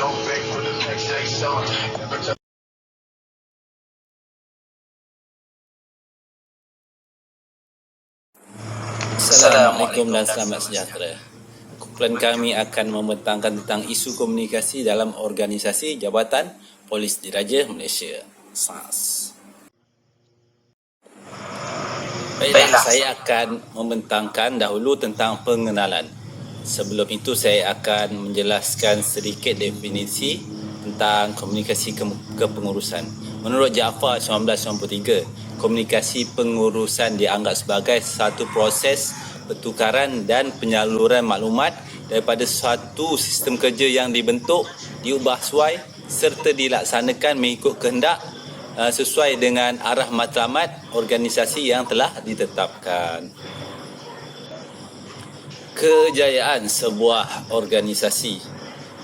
Assalamualaikum dan selamat sejahtera. Kumpulan kami akan membentangkan tentang isu komunikasi dalam organisasi Jabatan Polis Diraja Malaysia, SAS. Baiklah, saya akan membentangkan dahulu tentang pengenalan. Sebelum itu saya akan menjelaskan sedikit definisi tentang komunikasi kepengurusan. Menurut Jaafar 1993, komunikasi pengurusan dianggap sebagai satu proses pertukaran dan penyaluran maklumat daripada suatu sistem kerja yang dibentuk, diubah suai serta dilaksanakan mengikut kehendak sesuai dengan arah matlamat organisasi yang telah ditetapkan. Kejayaan sebuah organisasi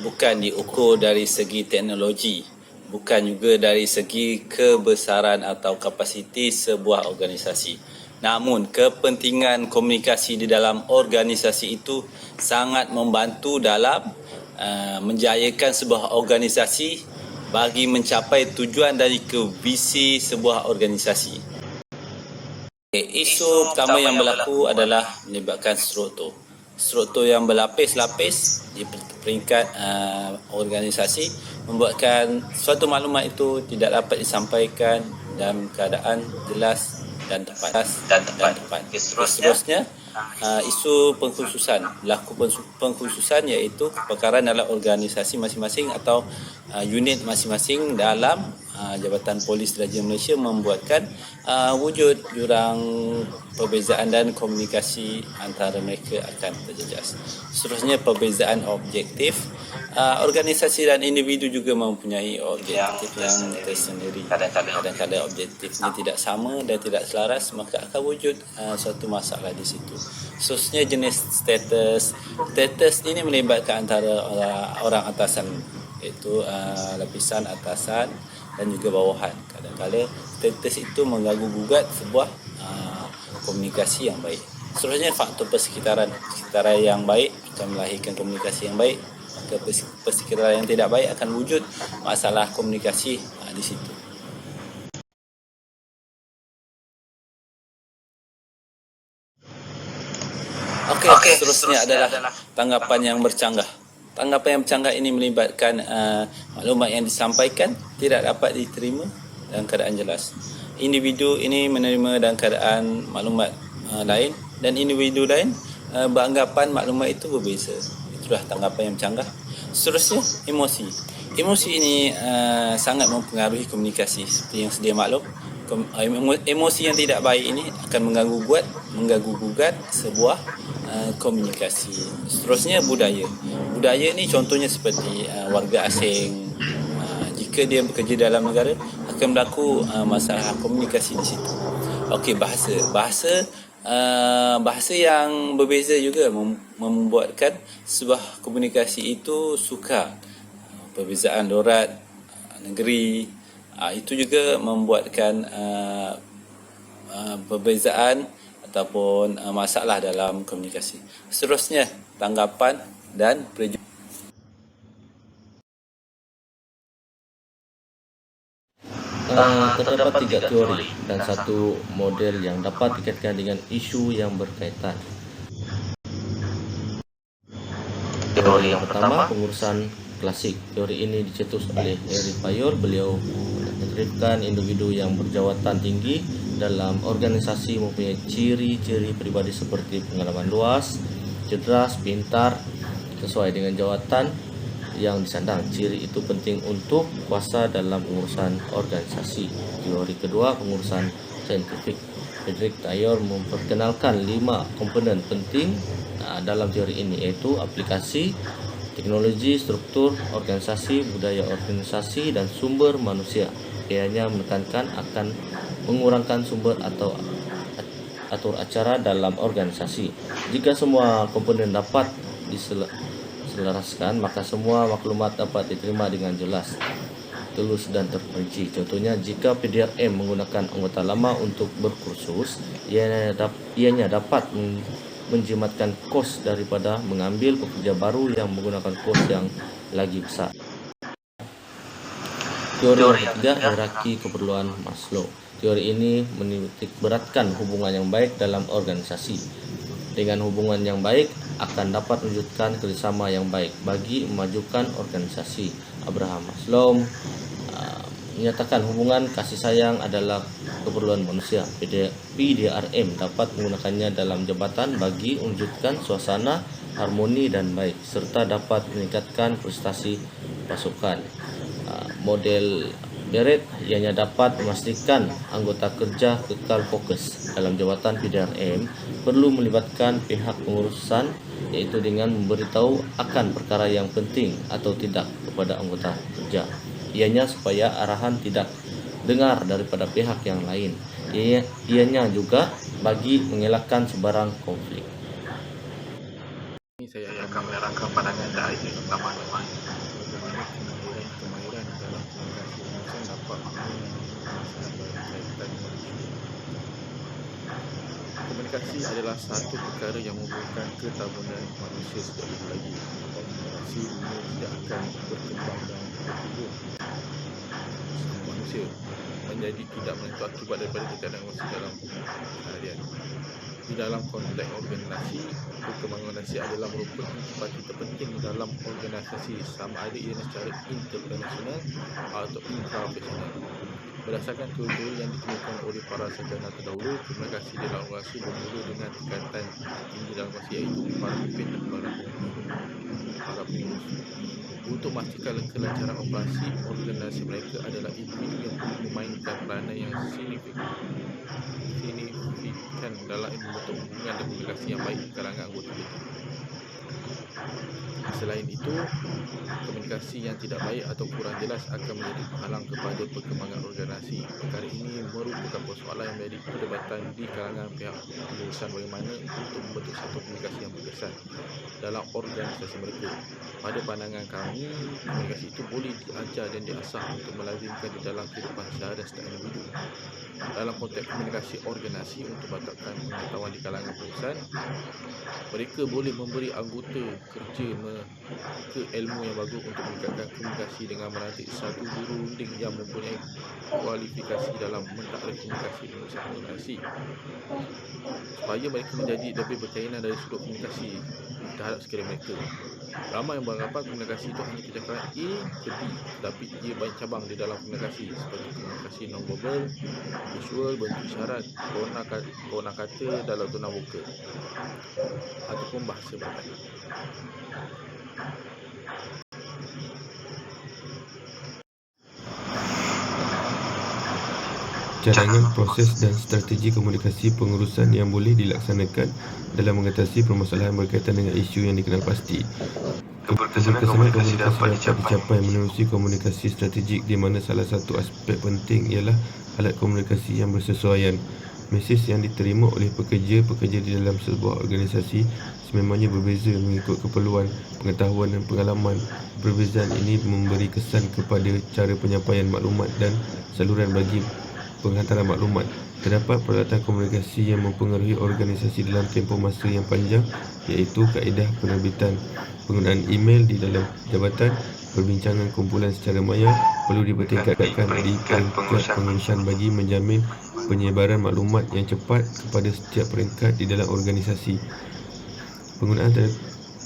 bukan diukur dari segi teknologi, bukan juga dari segi kebesaran atau kapasiti sebuah organisasi. Namun, kepentingan komunikasi di dalam organisasi itu sangat membantu dalam menjayakan sebuah organisasi bagi mencapai tujuan dari visi sebuah organisasi. Isu pertama yang berlaku adalah melibatkan struktur. Struktur yang berlapis-lapis di peringkat organisasi membuatkan suatu maklumat itu tidak dapat disampaikan dalam keadaan jelas dan tepat. Seterusnya, isu pengkhususan. Berlaku pengkhususan iaitu kepakaran dalam organisasi masing-masing atau unit masing-masing dalam Jabatan Polis Diraja Malaysia membuatkan wujud jurang perbezaan dan komunikasi antara mereka akan terjejas. Seterusnya, perbezaan objektif. Organisasi dan individu juga mempunyai objektif yang tersendiri. Kadang-kadang objektifnya tidak sama dan tidak selaras, maka akan wujud suatu masalah di situ. Seterusnya, jenis status. Status ini melibatkan antara orang atasan, iaitu lapisan atasan dan juga bawahan. Kadang-kadang status itu mengganggu-gugat sebuah komunikasi yang baik. Seterusnya, faktor persekitaran. Persekitaran yang baik akan melahirkan komunikasi yang baik. Maka persekitaran yang tidak baik akan wujud masalah komunikasi di situ. Okey, seterusnya adalah tanggapan yang bercanggah. Tanggapan yang bercanggah ini melibatkan maklumat yang disampaikan tidak dapat diterima dalam keadaan jelas. Individu ini menerima dalam keadaan maklumat lain dan individu lain beranggapan maklumat itu berbeza. Itulah tanggapan yang bercanggah. Seterusnya, emosi. Emosi ini sangat mempengaruhi komunikasi. Seperti yang sedia maklum, emosi yang tidak baik ini akan mengganggu-gugat sebuah komunikasi. Seterusnya, budaya. Budaya ini contohnya seperti warga asing. Jika dia bekerja dalam negara, akan berlaku masalah komunikasi di situ. Okey, bahasa yang berbeza juga membuatkan sebuah komunikasi itu sukar. Perbezaan lorat negeri itu juga membuatkan perbezaan ataupun masalah dalam komunikasi. Seterusnya, tanggapan dan prejudice. Terdapat 3 teori dan satu model yang dapat dikaitkan dengan isu yang berkaitan. Teori yang pertama, pengurusan klasik. Teori ini dicetus oleh Eric Payor. Beliau menerangkan individu yang berjawatan tinggi dalam organisasi mempunyai ciri-ciri pribadi seperti pengalaman luas, cerdas, pintar, sesuai dengan jawatan yang disandang. Ciri itu penting untuk kuasa dalam pengurusan organisasi. Teori kedua, pengurusan saintifik. Frederick Taylor memperkenalkan 5 komponen penting dalam teori ini, iaitu aplikasi, teknologi, struktur organisasi, budaya organisasi, dan sumber manusia. Ianya menekankan akan mengurangkan sumber atau atur acara dalam organisasi. Jika semua komponen dapat diselaraskan, maka semua maklumat dapat diterima dengan jelas, tulus dan terperinci. Contohnya, jika PDRM menggunakan anggota lama untuk berkursus, ianya dapat menjimatkan kos daripada mengambil pekerja baru yang menggunakan kos yang lagi besar. Teori yang ketiga, hierarki keperluan Maslow. Teori ini menitikberatkan hubungan yang baik dalam organisasi. Dengan hubungan yang baik akan dapat mewujudkan kerjasama yang baik bagi memajukan organisasi. Abraham Maslow menyatakan hubungan kasih sayang adalah keperluan manusia. PDRM dapat menggunakannya dalam jabatan bagi mewujudkan suasana harmoni dan baik serta dapat meningkatkan prestasi pasukan. Model Barrett ianya dapat memastikan anggota kerja kekal fokus dalam jabatan. PDRM perlu melibatkan pihak pengurusan, yaitu dengan memberitahu akan perkara yang penting atau tidak kepada anggota kerja. Ianya supaya arahan tidak dengar daripada pihak yang lain. Ianya juga bagi mengelakkan sebarang konflik. Ini saya akan menerangkan pandangan dari pertama-tama bagaimana kemahiran dalam komunikasi pengurusan dapat masalah berkaitan dengan isu. Komunikasi adalah satu perkara yang membutuhkan ketabahan manusia sejak dulu lagi. Komunikasi dunia tidak akan berkembang dan bertumbuh manusia menjadi tidak menentu akibat daripada ketiadaan emosi dalam seharian. Di dalam konteks organisasi, perkembangan organisasi adalah merupakan parti terpenting dalam organisasi, sama ada ia secara internasional atau intraprofesional. Berdasarkan teori yang ditemukan oleh para sarjana terdahulu, komunikasi dalam organisasi bermula dengan tingkatan tinggi dalam organisasi, iaitu para pemimpin dan para pengurus. Untuk memastikan kelancaran operasi organisasi mereka adalah individu yang perlu memainkan peranan yang signifikan dalam membentuk hubungan dan komunikasi yang baik di kalangan anggota itu. Selain itu, komunikasi yang tidak baik atau kurang jelas akan menjadi penghalang kepada perkembangan organisasi. Perkara ini merupakan persoalan yang menjadi perdebatan di kalangan pihak pengurusan bagaimana untuk membentuk satu komunikasi yang berkesan dalam organisasi mereka. Pada pandangan kami, komunikasi itu boleh diajar dan diasah untuk melazimkan di dalam kehidupan sehari-hari setiap individu. Dalam konteks komunikasi organisasi untuk batakan pengetahuan di kalangan pengurusan, mereka boleh memberi anggota kerja ke ilmu yang bagus untuk meningkatkan komunikasi dengan melantik satu juru runding yang mempunyai kualifikasi dalam mentakrif komunikasi pengurusan organisasi, supaya mereka menjadi lebih berkaitan dari sudut komunikasi terhadap sekalian mereka. Ramai yang beranggapan komunikasi itu hanya percakapan A ke B, tetapi ia banyak cabang di dalam komunikasi seperti komunikasi non-verbal, visual, bentuk isyarat, kauna kata dalam tona muka ataupun bahasa badan. Cadangan proses dan strategi komunikasi pengurusan yang boleh dilaksanakan dalam mengatasi permasalahan berkaitan dengan isu yang dikenal pasti. Keberkesanan komunikasi dapat dicapai menerusi komunikasi strategik, di mana salah satu aspek penting ialah alat komunikasi yang bersesuaian. Mesej yang diterima oleh pekerja-pekerja di dalam sebuah organisasi sememangnya berbeza mengikut keperluan, pengetahuan dan pengalaman. Perbezaan ini memberi kesan kepada cara penyampaian maklumat dan saluran bagi penghantaran maklumat. Terdapat peralatan komunikasi yang mempengaruhi organisasi dalam tempoh masa yang panjang, iaitu kaedah penerbitan, penggunaan email di dalam jabatan, perbincangan kumpulan secara maya perlu dipertingkatkan di peringkat pengurusan bagi menjamin penyebaran maklumat yang cepat kepada setiap peringkat di dalam organisasi.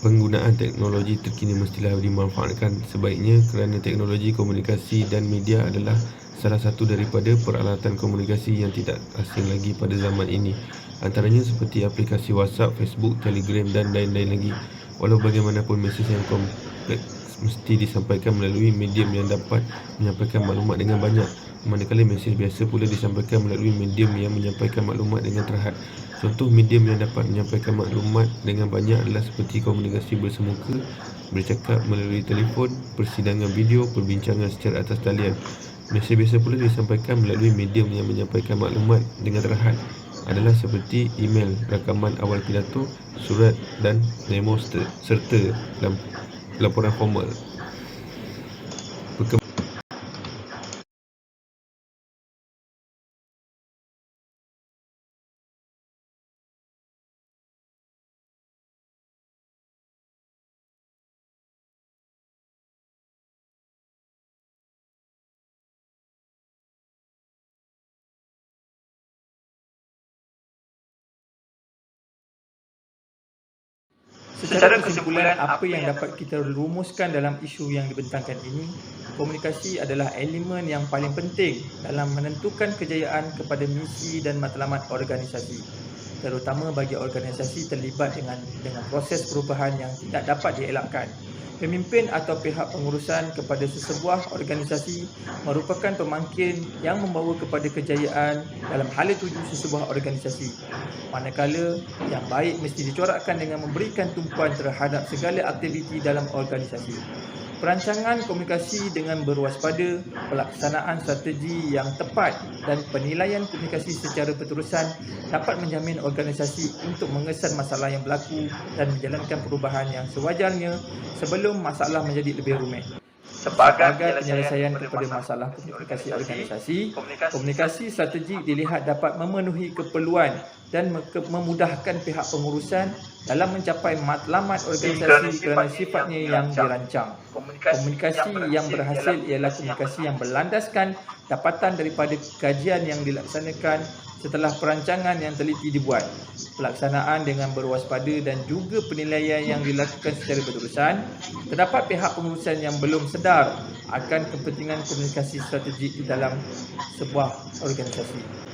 Penggunaan teknologi terkini mestilah dimanfaatkan sebaiknya, kerana teknologi komunikasi dan media adalah salah satu daripada peralatan komunikasi yang tidak asing lagi pada zaman ini. Antaranya seperti aplikasi WhatsApp, Facebook, Telegram dan lain-lain lagi. Walau bagaimanapun, mesej yang kompleks mesti disampaikan melalui medium yang dapat menyampaikan maklumat dengan banyak, manakala mesej biasa pula disampaikan melalui medium yang menyampaikan maklumat dengan terhad. Contoh medium yang dapat menyampaikan maklumat dengan banyak adalah seperti komunikasi bersemuka, bercakap melalui telefon, persidangan video, perbincangan secara atas talian. Mesej biasa pula disampaikan melalui medium yang menyampaikan maklumat dengan terhad adalah seperti email, rakaman awal pidato, surat dan memo serta laporan formal. Secara kesimpulan, apa yang dapat kita rumuskan dalam isu yang dibentangkan ini, komunikasi adalah elemen yang paling penting dalam menentukan kejayaan kepada misi dan matlamat organisasi, terutama bagi organisasi terlibat dengan proses perubahan yang tidak dapat dielakkan. Pemimpin atau pihak pengurusan kepada sesebuah organisasi merupakan pemangkin yang membawa kepada kejayaan dalam hala tuju sesebuah organisasi. Manakala yang baik mesti dicorakkan dengan memberikan tumpuan terhadap segala aktiviti dalam organisasi. Perancangan komunikasi dengan berwaspada, pelaksanaan strategi yang tepat dan penilaian komunikasi secara berterusan dapat menjamin organisasi untuk mengesan masalah yang berlaku dan menjalankan perubahan yang sewajarnya sebelum masalah menjadi lebih rumit. Sebagai penyelesaian kepada masalah komunikasi organisasi, komunikasi strategik dilihat dapat memenuhi keperluan dan memudahkan pihak pengurusan dalam mencapai matlamat organisasi kerana sifatnya yang dirancang. Komunikasi yang berhasil ialah komunikasi yang berlandaskan dapatan daripada kajian yang dilaksanakan setelah perancangan yang teliti dibuat, pelaksanaan dengan berwaspada dan juga penilaian yang dilakukan secara berterusan. Terdapat pihak pengurusan yang belum sedar akan kepentingan komunikasi strategik di dalam sebuah organisasi.